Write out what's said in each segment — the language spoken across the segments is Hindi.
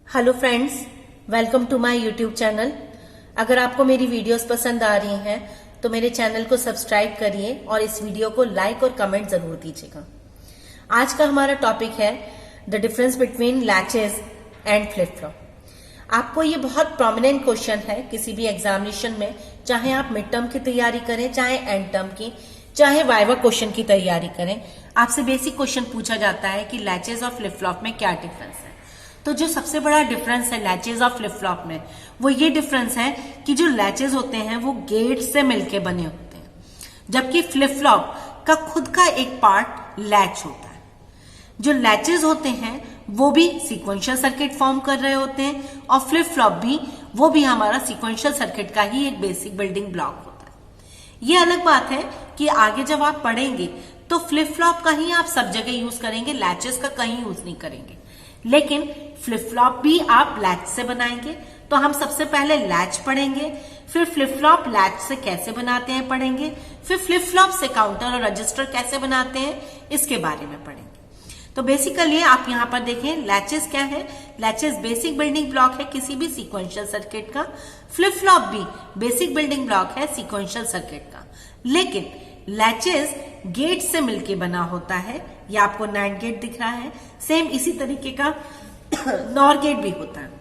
Hello friends, welcome to my YouTube channel. अगर आपको मेरी वीडियोस पसंद आ रही हैं तो मेरे चैनल को सब्सक्राइब करिए और इस वीडियो को लाइक और कमेंट जरूर दीजिएगा। आज का हमारा टॉपिक है the difference between latches and flip flop. आपको ये बहुत प्रोमिनेंट क्वेश्चन है किसी भी एग्जामिनेशन में, चाहे आप मिड टर्म की तैयारी करें, चाहे एंड टर्म की, चाहे वाइवा क्वेश्चन की तैयारी करें। आपसे बेसिक क्वेश्चन पूछा जाता है कि लैचेस और फ्लिप फ्लॉप में क्या डिफरेंस है। तो जो सबसे बड़ा डिफरेंस है लैचेस और फ्लिप फ्लॉप में, वो ये डिफरेंस है कि जो लैचेस होते हैं वो गेट से मिलके बने होते हैं, जबकि फ्लिप फ्लॉप का खुद का एक पार्ट लैच होता है। जो लैचेस होते हैं वो भी सीक्वेंशियल सर्किट फॉर्म कर रहे होते हैं और फ्लिप फ्लॉप भी वो भी हमारा सीक्वेंशियल सर्किट का ही एक बेसिक बिल्डिंग ब्लॉक होता है। ये अलग बात है कि आगे जब आप पढ़ेंगे तो फ्लिप फ्लॉप का ही आप सब जगह यूज करेंगे, लैचेस का कहीं यूज नहीं करेंगे। लेकिन फ्लिप फ्लॉप भी आप लैच से बनाएंगे, तो हम सबसे पहले लैच पढ़ेंगे, फिर फ्लिप फ्लॉप लैच से कैसे बनाते हैं पढ़ेंगे, फिर फ्लिप फ्लॉप से काउंटर और रजिस्टर कैसे बनाते हैं इसके बारे में पढ़ेंगे। तो बेसिकली आप यहां पर देखें, लैचेस क्या है? लैचेस बेसिक बिल्डिंग ब्लॉक है किसी भी सीक्वेंशियल सर्किट का। फ्लिप फ्लॉप भी बेसिक बिल्डिंग ब्लॉक है सीक्वेंशियल सर्किट का, लेकिन लैचेस गेट से मिलके बना होता है। ये आपको नैंड गेट दिख रहा है, सेम इसी तरीके का नॉर गेट भी होता है,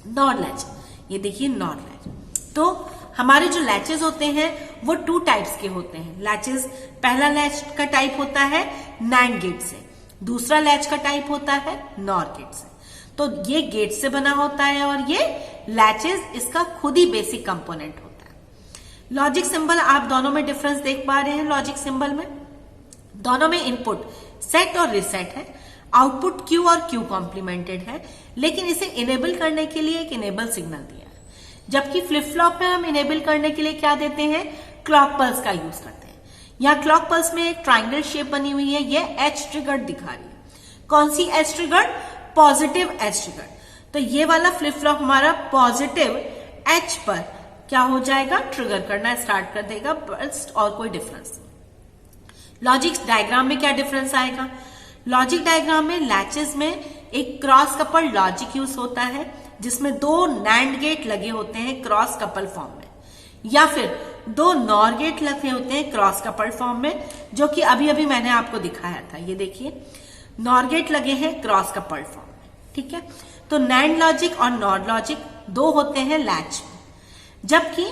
नॉर लैच। ये देखिए नॉर लैच। तो हमारे जो लैचेस होते हैं वो टू टाइप्स के होते हैं। लैचेस, पहला लैच का टाइप होता है नैंड गेट से, दूसरा लैच का टाइप होता है नॉर गेट से। तो ये गेट से बना होता है और ये लैचेस इसका खुद ही बेसिक कंपोनेंट होता है। लॉजिक सिंबल, आप दोनों में डिफरेंस देख पा रहे हैं। लॉजिक सिंबल में दोनों में इनपुट सेट और रिसेट है, आउटपुट क्यू और क्यू कॉम्प्लीमेंटेड है, लेकिन इसे इनेबल करने के लिए एक इनेबल सिग्नल दिया है। जबकि फ्लिप फ्लॉप में हम इनेबल करने के लिए क्या देते हैं? क्लॉक पल्स का यूज करते हैं। यहाँ क्लॉक पल्स में एक ट्राइंगल शेप बनी हुई है, ये एच ट्रिगर्ड दिखा रही है। कौन सी edge triggered? Positive edge triggered. तो ये वाला फ्लिप फ्लॉप हमारा पॉजिटिव एच पर क्या हो जाएगा? ट्रिगर करना स्टार्ट कर देगा, बस और कोई डिफरेंस नहीं। लॉजिक डायग्राम में क्या डिफरेंस आएगा? लॉजिक डायग्राम में लैचेस में एक क्रॉस कपल लॉजिक यूज होता है, जिसमें दो नैंड गेट लगे होते हैं क्रॉस कपल फॉर्म में, या फिर दो नॉर गेट लगे होते हैं क्रॉस कपल फॉर्म में, जो कि अभी अभी मैंने आपको दिखाया था। ये देखिए नॉर गेट लगे हैं क्रॉस कपल फॉर्म में, ठीक है। तो नैंड लॉजिक और नॉर लॉजिक दो होते हैं लैच में, जबकि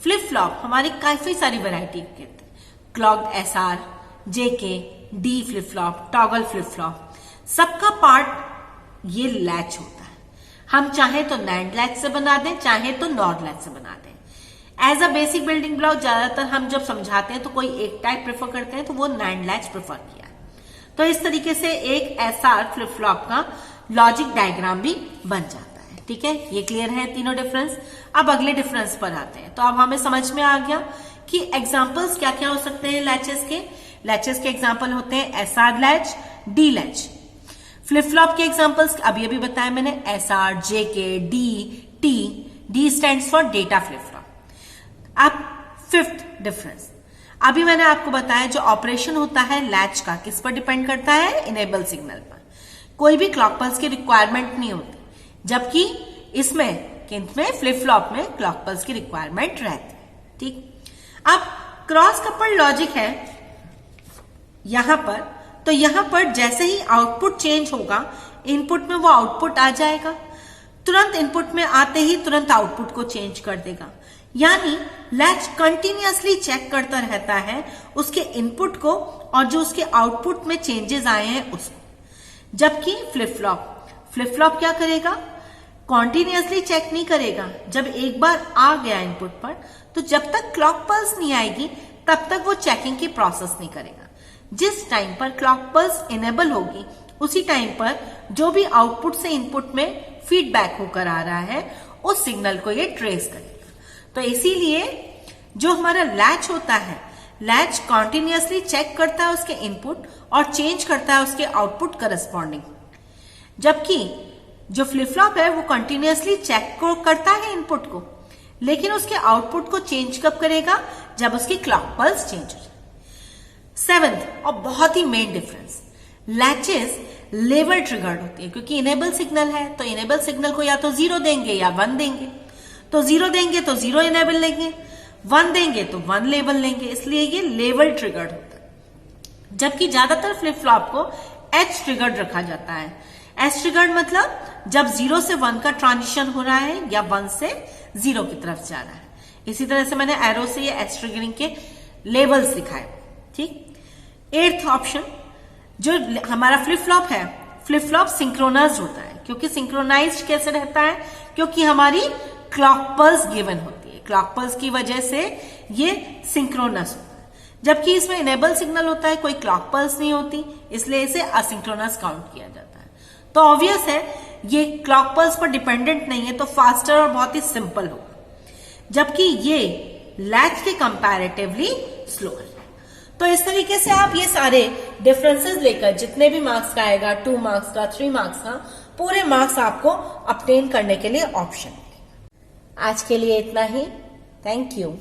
फ्लिप फ्लॉप हमारी काफी सारी वैरायटी के हैं। Clocked SR, JK, D flip flop, toggle flip flop, सबका पार्ट ये लैच होता है। हम चाहे तो नैंड लैच से बना दें, चाहे तो नॉर लैच से बना दें। As a basic building block ज्यादातर हम जब समझाते हैं तो कोई एक टाइप प्रेफर करते हैं, तो वो नैंड लैच प्रेफर किया है। तो इस तरीके से एक एसआर फ्लिप फ्लॉप का लॉजिक डायग्राम भी बन जाता है, ठीक है। ये क्लियर है तीनों डिफरेंस। अब अगले डिफरेंस पर आते हैं। तो अब हमें समझ में आ गया कि एग्जाम्पल्स क्या क्या हो सकते हैं लैचेस के। लैचेस के एग्जाम्पल होते हैं SR latch, D latch. Flip flop के एग्जाम्पल्स अभी अभी बताया मैंने, SR, JK, D, T. D stands for data flip flop. अब फिफ्थ डिफरेंस, अभी मैंने आपको बताया जो ऑपरेशन होता है लैच का किस पर डिपेंड करता है? इनेबल सिग्नल पर। कोई भी क्लॉक पल्स की रिक्वायरमेंट नहीं होती, जबकि इसमें फ्लिप फ्लॉप में क्लॉक पल्स की रिक्वायरमेंट रहती है, ठीक। अब क्रॉस कपल लॉजिक है यहां पर, तो यहां पर जैसे ही आउटपुट चेंज होगा, इनपुट में वो आउटपुट आ जाएगा, तुरंत इनपुट में आते ही तुरंत आउटपुट को चेंज कर देगा। यानी लैच कंटिन्यूअसली चेक करता रहता है उसके इनपुट को और जो उसके आउटपुट में चेंजेस आए हैं उसको। जबकि फ्लिप फ्लॉप क्या करेगा? कॉन्टिन्यूअसली चेक नहीं करेगा। जब एक बार आ गया इनपुट पर, तो जब तक क्लॉक पल्स नहीं आएगी तब तक वो चेकिंग की प्रोसेस नहीं करेगा। जिस टाइम पर क्लॉक पल्स इनेबल होगी, उसी टाइम पर जो भी आउटपुट से इनपुट में फीडबैक होकर आ रहा है उस सिग्नल को ये ट्रेस करेगा। तो इसीलिए जो हमारा लैच होता है, लैच कॉन्टिन्यूअसली चेक करता है उसके इनपुट और चेंज करता है उसके आउटपुट करस्पॉन्डिंग। जबकि जो फ्लिप फ्लॉप है वो कंटिन्यूअसली चेक को करता है इनपुट को, लेकिन उसके आउटपुट को चेंज कब करेगा? जब उसकी क्लॉक पल्स चेंज हो जाए। सेवेंथ और बहुत ही main difference, latches level triggered होती है, क्योंकि इनेबल सिग्नल है तो इनेबल सिग्नल को या तो 0 देंगे या 1 देंगे। तो 0 देंगे तो 0 इनेबल लेंगे, 1 देंगे तो 1 लेबल लेंगे, इसलिए ये लेवल ट्रिगर्ड होता है। जबकि ज्यादातर फ्लिप फ्लॉप को एच ट्रिगर्ड रखा जाता है। एच ट्रिगर्ड मतलब जब 0 से 1 का ट्रांजिशन हो रहा है या 1 से 0 की तरफ जा रहा है। इसी तरह से मैंने एरो से ये एच ट्रिगरिंग के लेवल्स दिखाए। ठीक, 8th ऑप्शन, जो हमारा फ्लिप फ्लॉप है, फ्लिप फ्लॉप सिंक्रोनाइज्ड होता है। क्योंकि सिंक्रोनाइज्ड कैसे रहता है? क्योंकि हमारी क्लॉक पल्स गिवन होती है, क्लॉक पल्स की वजह से ये सिंक्रोनस होता है। जबकि इसमें इनेबल सिग्नल होता है, कोई क्लॉक पल्स नहीं होती, इसलिए इसे असिंक्रोनस काउंट किया जाता है। तो ऑब्वियस है ये क्लॉक पल्स पर डिपेंडेंट नहीं है, तो फास्टर और बहुत ही सिंपल होगा। जबकि ये लैच के कंपैरेटिवली स्लोअर। तो इस तरीके से आप ये सारे डिफरेंसेस लेकर जितने भी मार्क्स का आएगा, 2 मार्क्स का, 3 मार्क्स का, पूरे मार्क्स आपको ऑब्टेन करने के लिए ऑप्शन। आज के लिए इतना ही। Thank you.